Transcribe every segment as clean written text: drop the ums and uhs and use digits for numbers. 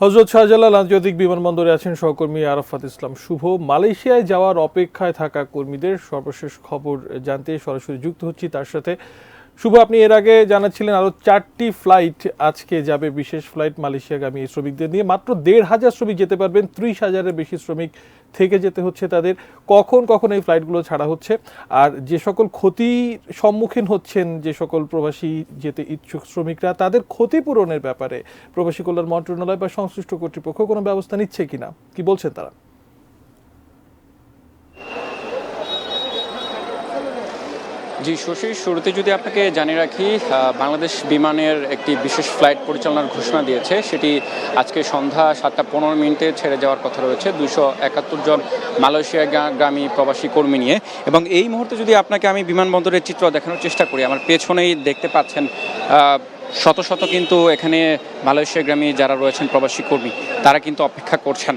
হযরত শাহজালাল আন্তর্জাতিক বিমানবন্দরে আছেন সহকর্মী আরাফাত ইসলাম শুভ। মালয়েশিয়ায় যাওয়ার অপেক্ষায় থাকা কর্মীদের সর্বশেষ খবর জানতে সরাসরি যুক্ত হচ্ছি তার সাথে। শুভ, আপনি এর আগে জানাচ্ছিলেন আরো 4টি ফ্লাইট আজকে যাবে, বিশেষ ফ্লাইট মালয়েশিয়াগামী শ্রমিকদের নিয়ে। মাত্র 1,500 শ্রমিক যেতে পারবেন, 30,000-এর বেশি শ্রমিক থেকে যেতে হচ্ছে তাদের। কখন কখন এই ফ্লাইটগুলো ছাড়া হচ্ছে, আর যে সকল ক্ষতির সম্মুখীন হচ্ছেন যে সকল প্রবাসী যেতে ইচ্ছুক শ্রমিকরা, তাদের ক্ষতিপূরণের ব্যাপারে প্রবাসী কল্যাণ মন্ত্রণালয় বা সংশ্লিষ্ট কর্তৃপক্ষ কোনো ব্যবস্থা নিচ্ছে কিনা, কি বলছেন তারা? জি শশী, শুরুতে যদি আপনাকে জানিয়ে রাখি, বাংলাদেশ বিমানের একটি বিশেষ ফ্লাইট পরিচালনার ঘোষণা দিয়েছে। সেটি আজকে সন্ধ্যা 7:15 ছেড়ে যাওয়ার কথা রয়েছে 271 জন মালয়েশিয়াগামী প্রবাসী কর্মী নিয়ে। এবং এই মুহূর্তে যদি আপনাকে আমি বিমানবন্দরের চিত্র দেখানোর চেষ্টা করি, আমার পেছনেই দেখতে পাচ্ছেন শত শত কিন্তু এখানে মালয়েশিয়াগামী যারা রয়েছেন প্রবাসী কর্মী, তারা কিন্তু অপেক্ষা করছেন।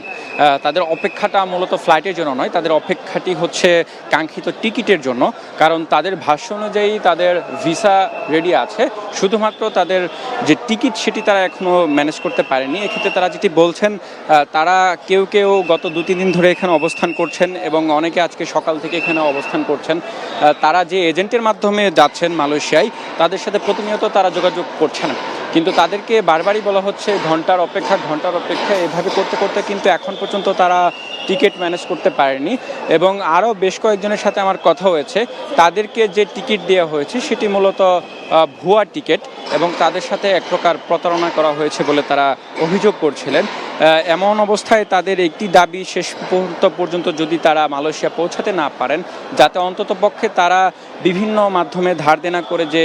তাদের অপেক্ষাটা মূলত ফ্লাইটের জন্য নয়, তাদের অপেক্ষাটি হচ্ছে কাঙ্ক্ষিত টিকিটের জন্য। কারণ তাদের ভাষ্য অনুযায়ী তাদের ভিসা রেডি আছে, শুধুমাত্র তাদের যে টিকিট সেটি তারা এখনও ম্যানেজ করতে পারেনি। এক্ষেত্রে তারা যেটি বলছেন, তারা কেউ কেউ গত 2-3 দিন ধরে এখানে অবস্থান করছেন এবং অনেকে আজকে সকাল থেকে এখানে অবস্থান করছেন। তারা যে এজেন্টের মাধ্যমে যাচ্ছেন মালয়েশিয়ায়, তাদের সাথে প্রতিনিয়ত তারা যোগাযোগ করছেন, কিন্তু তাদেরকে বারবারই বলা হচ্ছে ঘন্টার অপেক্ষা। এভাবে করতে করতে কিন্তু এখন পর্যন্ত তারা টিকিট ম্যানেজ করতে পারেনি। এবং আরও বেশ কয়েকজনের সাথে আমার কথা হয়েছে, তাদেরকে যে টিকিট দেওয়া হয়েছে সেটি মূলত ভুয়া টিকিট এবং তাদের সাথে এক প্রকার প্রতারণা করা হয়েছে বলে তারা অভিযোগ করছিলেন। এমন অবস্থায় তাদের একটি দাবি, শেষ মুহূর্ত পর্যন্ত যদি তারা মালয়েশিয়া পৌঁছাতে না পারেন, যাতে অন্ততপক্ষে তারা বিভিন্ন মাধ্যমে ধার দেনা করে যে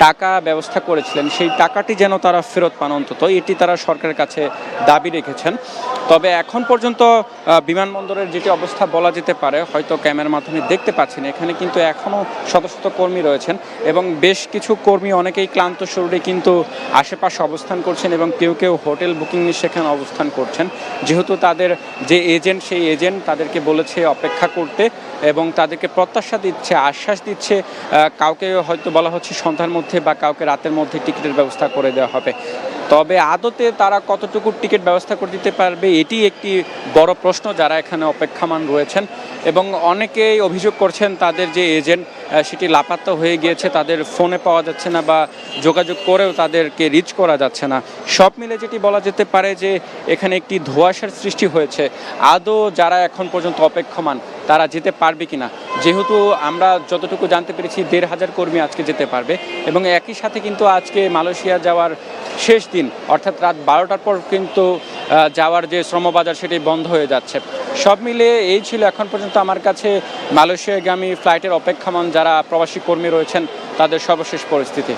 টাকা ব্যবস্থা করেছিলেন সেই টাকাটি যেন তারা ফেরত পান অন্তত, এটি তারা সরকারের কাছে দাবি রেখেছেন। তবে এখন পর্যন্ত বিমানবন্দরের যেটি অবস্থা বলা যেতে পারে, হয়তো ক্যামেরার মাধ্যমে দেখতে পাচ্ছেন, এখানে কিন্তু এখনও শত শত কর্মী রয়েছেন এবং বেশ কিছু কর্মী অনেকেই ক্লান্ত শরীরে কিন্তু আশেপাশে অবস্থান করছেন এবং কেউ কেউ হোটেল বুকিং নিয়ে সেখানে অবস্থান করছেন। যেহেতু তাদের যে এজেন্ট, সেই এজেন্ট তাদেরকে বলেছে অপেক্ষা করতে এবং তাদেরকে প্রত্যাশা দিচ্ছে, আশ্বাস দিচ্ছে, কাউকে হয়তো বলা হচ্ছে সন্ধ্যার মধ্যে বা কাউকে রাতের মধ্যে টিকিটের ব্যবস্থা করে দেওয়া হবে। তবে আদতে তারা কতটুকু টিকিট ব্যবস্থা করে দিতে পারবে, এটি একটি বড় প্রশ্ন যারা এখানে অপেক্ষমান রয়েছেন। এবং অনেকেই অভিযোগ করছেন তাদের যে এজেন্ট সেটি লাপাত্তা হয়ে গিয়েছে, তাদের ফোনে পাওয়া যাচ্ছে না বা যোগাযোগ করেও তাদেরকে রিচ করা যাচ্ছে না। সব মিলে যেটি বলা যেতে পারে যে এখানে একটি ধোঁয়াশার সৃষ্টি হয়েছে। আদৌ যারা এখন পর্যন্ত অপেক্ষমান তারা যেতে পারবে কিনা, যেহেতু আমরা যতটুকু জানতে পেরেছি 1,500 কর্মী আজকে যেতে পারবে এবং একই সাথে কিন্তু আজকে মালয়েশিয়া যাওয়ার শেষ দিন, অর্থাৎ রাত 12টার পর কিন্তু যাওয়ার যে শ্রমবাজার সেটি বন্ধ হয়ে যাচ্ছে। সব মিলে এই ছিল এখন পর্যন্ত আমার কাছে মালয়েশিয়াগামী ফ্লাইটের অপেক্ষমান যারা প্রবাসী কর্মী রয়েছেন তাদের সর্বশেষ পরিস্থিতি।